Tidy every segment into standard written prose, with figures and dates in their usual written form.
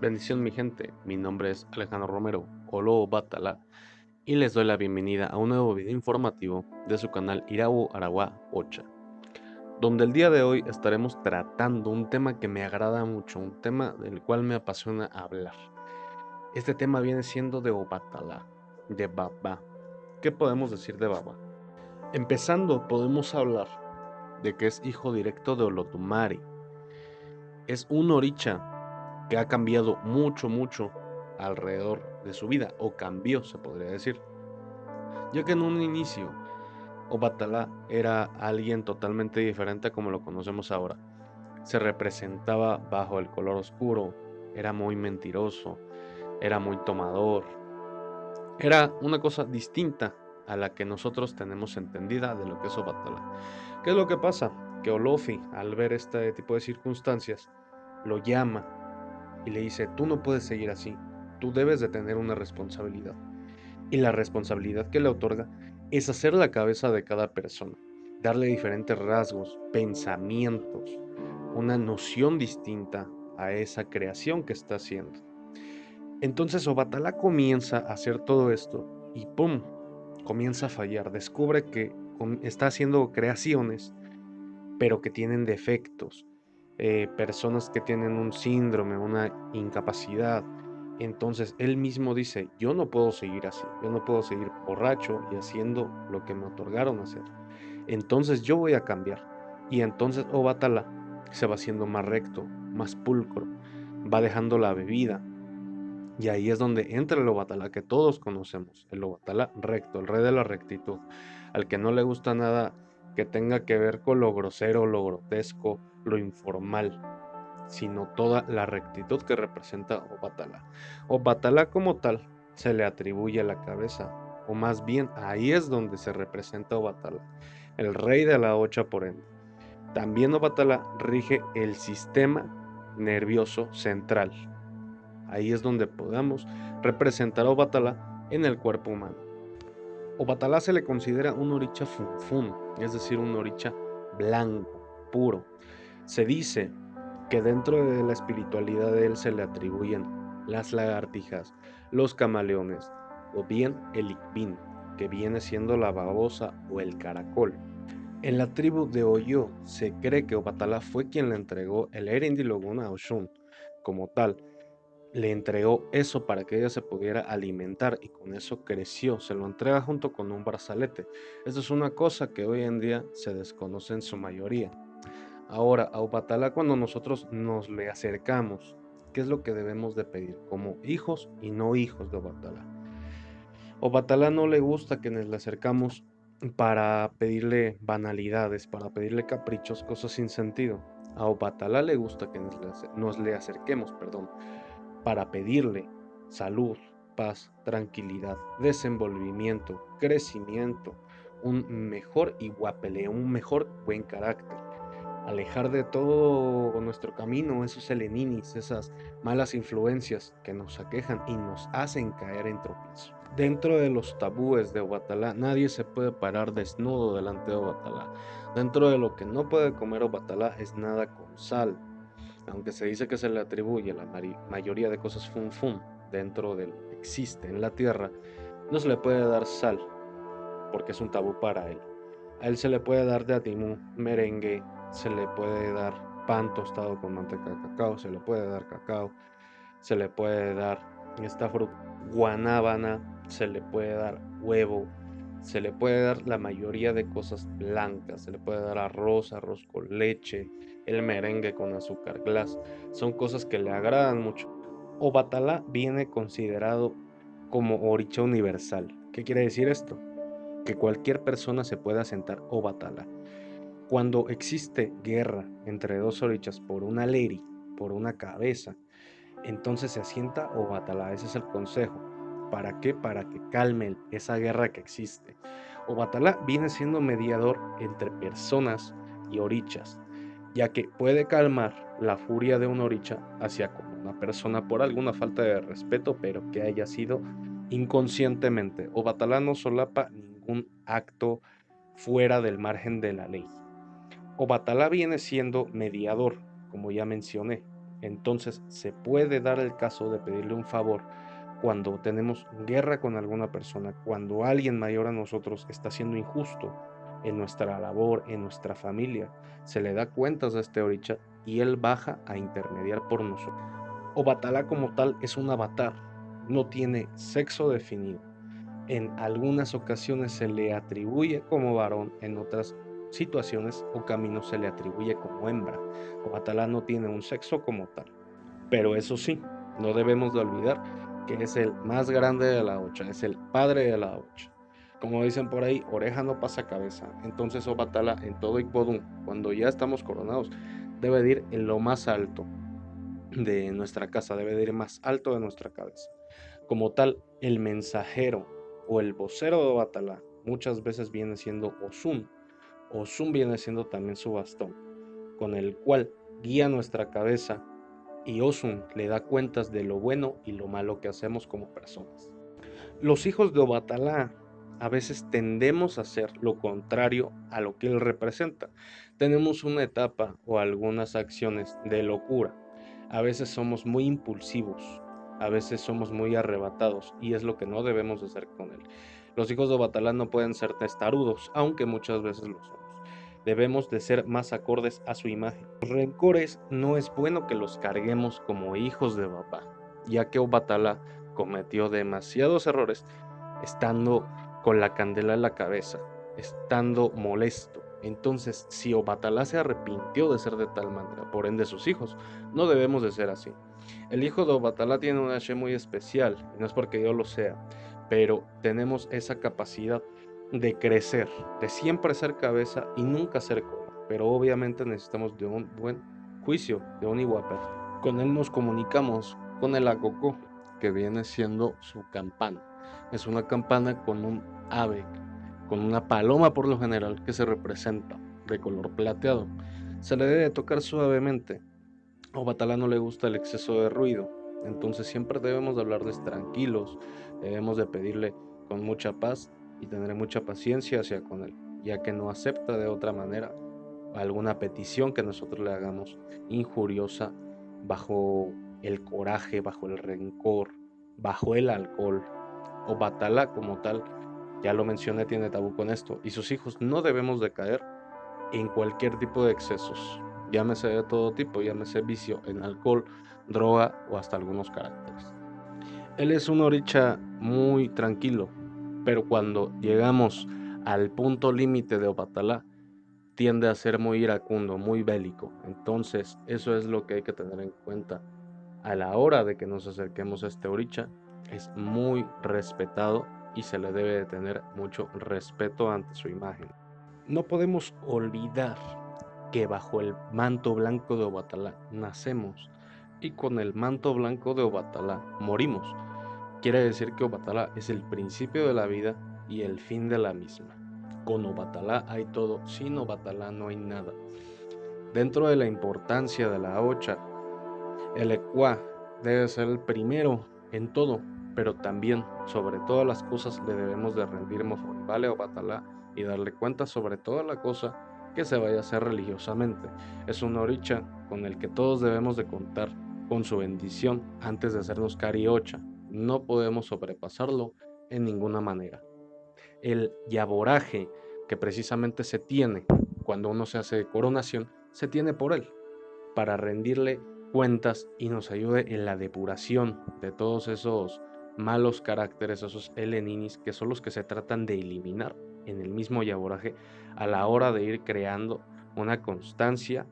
Bendición mi gente, mi nombre es Alejandro Romero, Olo Batala, y les doy la bienvenida a un nuevo video informativo de su canal Irabu Araguá Ocha, donde el día de hoy estaremos tratando un tema que me agrada mucho, un tema del cual me apasiona hablar. Este tema viene siendo de Obatala, de Baba. ¿Qué podemos decir de Baba? Empezando, podemos hablar de que es hijo directo de Olotumari. Es un oricha que ha cambiado mucho alrededor de su vida, o cambió, se podría decir, ya que en un inicio Obatalá era alguien totalmente diferente a como lo conocemos ahora. Se representaba bajo el color oscuro, era muy mentiroso, era muy tomador, era una cosa distinta a la que nosotros tenemos entendida de lo que es Obatalá. ¿Qué es lo que pasa? Que Olofi, al ver este tipo de circunstancias, lo llama y le dice, tú no puedes seguir así, tú debes de tener una responsabilidad. Y la responsabilidad que le otorga es hacer la cabeza de cada persona, darle diferentes rasgos, pensamientos, una noción distinta a esa creación que está haciendo. Entonces Obatalá comienza a hacer todo esto y ¡pum! Comienza a fallar, descubre que está haciendo creaciones, pero que tienen defectos, personas que tienen un síndrome, una incapacidad. Entonces él mismo dice, yo no puedo seguir así, yo no puedo seguir borracho y haciendo lo que me otorgaron hacer. Entonces yo voy a cambiar. Y entonces Obatala se va haciendo más recto, más pulcro, va dejando la bebida. Y ahí es donde entra el Obatala que todos conocemos, el Obatala recto, el rey de la rectitud, al que no le gusta nada que tenga que ver con lo grosero, lo grotesco, lo informal, sino toda la rectitud que representa Obatala. Obatala como tal se le atribuye la cabeza, o más bien ahí es donde se representa Obatala, el rey de la Ocha por ende. También Obatala rige el sistema nervioso central. Ahí es donde podamos representar a Obatala en el cuerpo humano. Obatala se le considera un oricha funfun, es decir, un oricha blanco, puro. Se dice que dentro de la espiritualidad de él se le atribuyen las lagartijas, los camaleones o bien el ikbin, que viene siendo la babosa o el caracol. En la tribu de Oyo se cree que Obatala fue quien le entregó el Erendilogún a Oshun. Como tal, le entregó eso para que ella se pudiera alimentar y con eso creció, se lo entrega junto con un brazalete. Esto es una cosa que hoy en día se desconoce en su mayoría. Ahora, a Obatala cuando nosotros nos le acercamos, ¿qué es lo que debemos de pedir? Como hijos y no hijos de Obatala. Obatala no le gusta que nos le acercamos para pedirle banalidades, para pedirle caprichos, cosas sin sentido. A Obatala le gusta que nos le acerquemos, perdón, para pedirle salud, paz, tranquilidad, desenvolvimiento, crecimiento, un mejor iguapele, un mejor buen carácter. Alejar de todo nuestro camino esos heleninis, esas malas influencias que nos aquejan y nos hacen caer en tropiezo. Dentro de los tabúes de Obatalá, nadie se puede parar desnudo delante de Obatalá. Dentro de lo que no puede comer Obatalá es nada con sal, aunque se dice que se le atribuye la mayoría de cosas fun fun dentro de lo que existe en la tierra, no se le puede dar sal, porque es un tabú para él. A él se le puede dar de atimú, merengue, se le puede dar pan tostado con manteca de cacao, se le puede dar cacao, se le puede dar esta fruta, guanábana, se le puede dar huevo, se le puede dar la mayoría de cosas blancas, se le puede dar arroz, arroz con leche, el merengue con azúcar glass, son cosas que le agradan mucho. Obatalá viene considerado como oricha universal. ¿Qué quiere decir esto? Que cualquier persona se pueda sentar Obatala. Cuando existe guerra entre dos orichas por una leri, por una cabeza, entonces se asienta Obatala. Ese es el consejo. ¿Para qué? Para que calmen esa guerra que existe. Obatala viene siendo mediador entre personas y orichas, ya que puede calmar la furia de una oricha hacia como una persona por alguna falta de respeto, pero que haya sido inconscientemente. Obatala no solapa ningún acto fuera del margen de la ley. Obatala viene siendo mediador, como ya mencioné. Entonces se puede dar el caso de pedirle un favor cuando tenemos guerra con alguna persona, cuando alguien mayor a nosotros está siendo injusto en nuestra labor, en nuestra familia. Se le da cuentas a este Orisha y él baja a intermediar por nosotros. Obatalá como tal es un avatar, no tiene sexo definido. En algunas ocasiones se le atribuye como varón, en otras situaciones o caminos se le atribuye como hembra. Obatalá no tiene un sexo como tal. Pero eso sí, no debemos de olvidar que es el más grande de la ocha, es el padre de la ocha. Como dicen por ahí, oreja no pasa cabeza. Entonces Obatala en todo Icbodun, cuando ya estamos coronados, debe de ir en lo más alto de nuestra casa, debe de ir más alto de nuestra cabeza. Como tal, el mensajero o el vocero de Obatala muchas veces viene siendo Osun. Osun viene siendo también su bastón, con el cual guía nuestra cabeza y Osun le da cuentas de lo bueno y lo malo que hacemos como personas. Los hijos de Obatalá a veces tendemos a hacer lo contrario a lo que él representa. Tenemos una etapa o algunas acciones de locura. A veces somos muy impulsivos, a veces somos muy arrebatados y es lo que no debemos hacer con él. Los hijos de Obatalá no pueden ser testarudos, aunque muchas veces lo somos. Debemos de ser más acordes a su imagen. Los rencores no es bueno que los carguemos como hijos de papá, ya que Obatalá cometió demasiados errores estando con la candela en la cabeza, estando molesto. Entonces, si Obatalá se arrepintió de ser de tal manera, por ende sus hijos, no debemos de ser así. El hijo de Obatalá tiene una H muy especial, y no es porque yo lo sea, pero tenemos esa capacidad de crecer, de siempre ser cabeza y nunca ser cola. Pero obviamente necesitamos de un buen juicio, de un iguapa. Con él nos comunicamos con el acocó, que viene siendo su campana. Es una campana con un ave, con una paloma por lo general que se representa de color plateado. Se le debe tocar suavemente. A Obatalá no le gusta el exceso de ruido, entonces siempre debemos de hablarles tranquilos, debemos de pedirle con mucha paz y tener mucha paciencia hacia con él, ya que no acepta de otra manera alguna petición que nosotros le hagamos injuriosa bajo el coraje, bajo el rencor, bajo el alcohol. Obatalá como tal, ya lo mencioné, tiene tabú con esto y sus hijos no debemos de caer en cualquier tipo de excesos, llámese de todo tipo, llámese vicio en alcohol, droga o hasta algunos caracteres. Él es un oricha muy tranquilo, pero cuando llegamos al punto límite de Obatalá, tiende a ser muy iracundo, muy bélico. Entonces, eso es lo que hay que tener en cuenta a la hora de que nos acerquemos a este oricha. Es muy respetado y se le debe de tener mucho respeto ante su imagen. No podemos olvidar que bajo el manto blanco de Obatalá nacemos y con el manto blanco de Obatalá morimos. Quiere decir que Obatalá es el principio de la vida y el fin de la misma. Con Obatalá hay todo, sin Obatalá no hay nada. Dentro de la importancia de la Ocha, el Ecuá debe ser el primero en todo, pero también, sobre todas las cosas, le debemos de rendir Mofuribale a Obatalá y darle cuenta sobre toda la cosa que se vaya a hacer religiosamente. Es un oricha con el que todos debemos de contar con su bendición antes de hacernos cariocha. No podemos sobrepasarlo en ninguna manera. El yaboraje que precisamente se tiene cuando uno se hace coronación, se tiene por él, para rendirle cuentas y nos ayude en la depuración de todos esos malos caracteres, esos eleninis, que son los que se tratan de eliminar en el mismo yaboraje a la hora de ir creando una constancia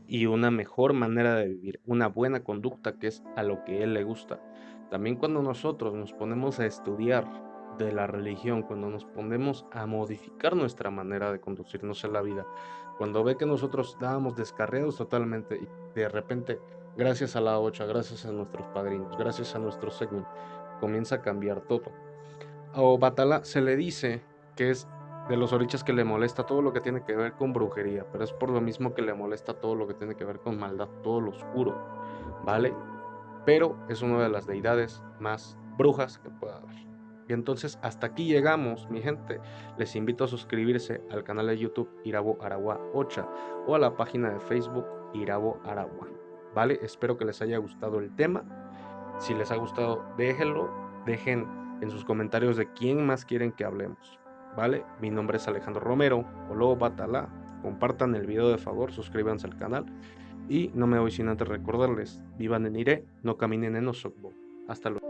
y una mejor manera de vivir, una buena conducta que es a lo que él le gusta. También cuando nosotros nos ponemos a estudiar de la religión, cuando nos ponemos a modificar nuestra manera de conducirnos en la vida, cuando ve que nosotros estábamos descarriados totalmente y de repente, gracias a la Ocha, gracias a nuestros padrinos, gracias a nuestro según, comienza a cambiar todo. A Obatala se le dice que es de los orichas que le molesta todo lo que tiene que ver con brujería, pero es por lo mismo que le molesta todo lo que tiene que ver con maldad, todo lo oscuro, ¿vale? Pero es una de las deidades más brujas que pueda haber. Y entonces hasta aquí llegamos, mi gente. Les invito a suscribirse al canal de YouTube Irabo Aragua Ocha o a la página de Facebook Irabo Aragua. ¿vale? Espero que les haya gustado el tema. Si les ha gustado, déjenlo, dejen en sus comentarios de quién más quieren que hablemos, ¿vale? Mi nombre es Alejandro Romero, Olo Batala. Compartan el video de favor, suscríbanse al canal y no me voy sin antes recordarles, vivan en Ire, no caminen en Osogbo. Hasta luego.